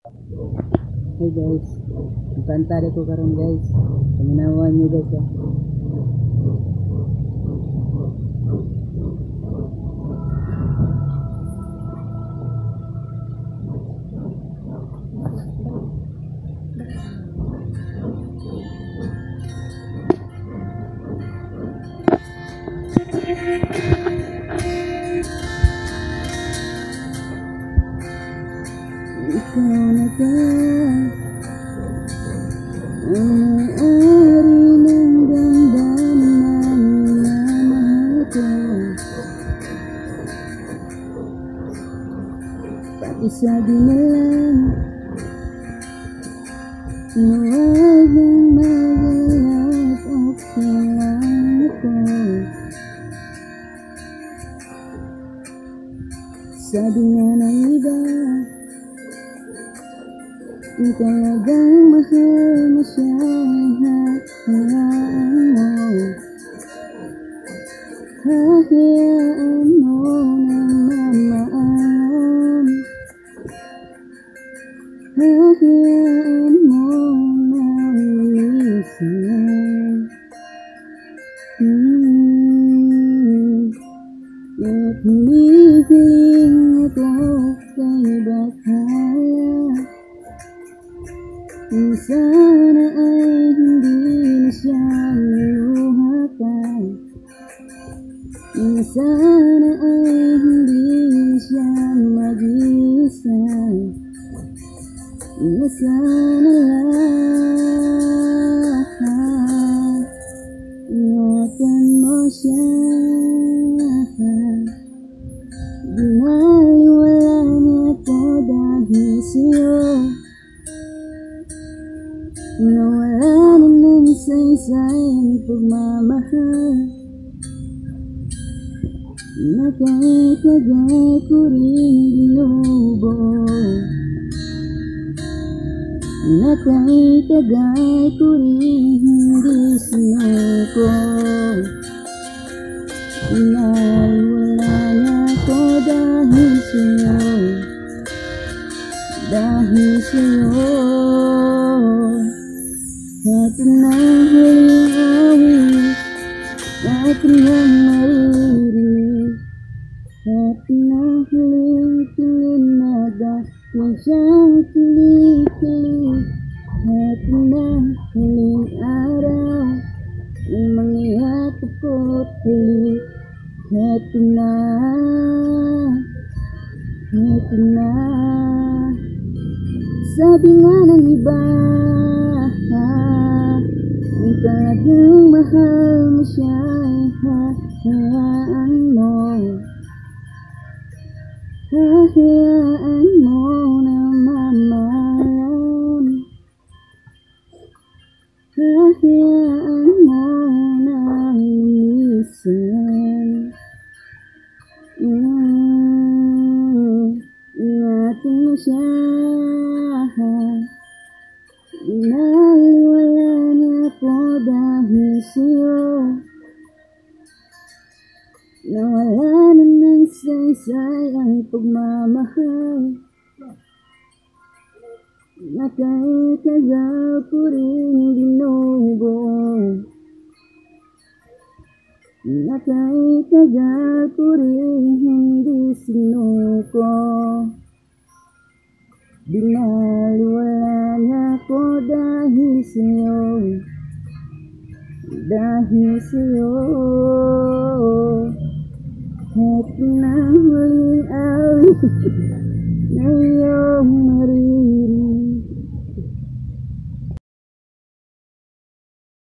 Hey guys, kanta ko karon guys. Paminawan nyo guys ha. Ikaw na ba ang may-ari ng damdamin na minamahal ko? Pati sabi na lang na huwag nang mag-alala, okay lang ako. Sabi nga ng iba, kung talagang mahal mo siya, hayaan mo. Hayaan mo na mamaalam. Hayaan mo na lumisan. At humihiling ako kay bakala. Sana ay hindi na siya luhakan. Sana ay hindi na siya mag-isa. Sana lang ingatan mo siya. Binaliwala niya ko dahil sa'yo. Nawala na ng saysay pagmamahal na kahit tagal ko rin binubo. Na kahit tagal ko rin hindi sinuko. Nawala na ko dahil sa'yo. Dahil sa'yo. Ito na huling awit, ito na maririnig. Ito na huling tingin na dahil siyang kilig-kilig. Ito na huling araw ng mangyayat ako't halik. Ito na, ito na. Sabi nga ng iba, kung talagang mahal mo siya, hayaan mo. Hayaan mo na mamalam. Hayaan mo na lumisan. Ingatan mo siya. Binaliwala niya ko dahil sa'yo. Nawala na ng saysay ang pagmamahal na kahit tagal ko rin binubo. Na kahit tagal ko rin hindi sinuko. Binaliwala niya ko dahil sa'yo. Dahil sa'yo. Ito na huling awit.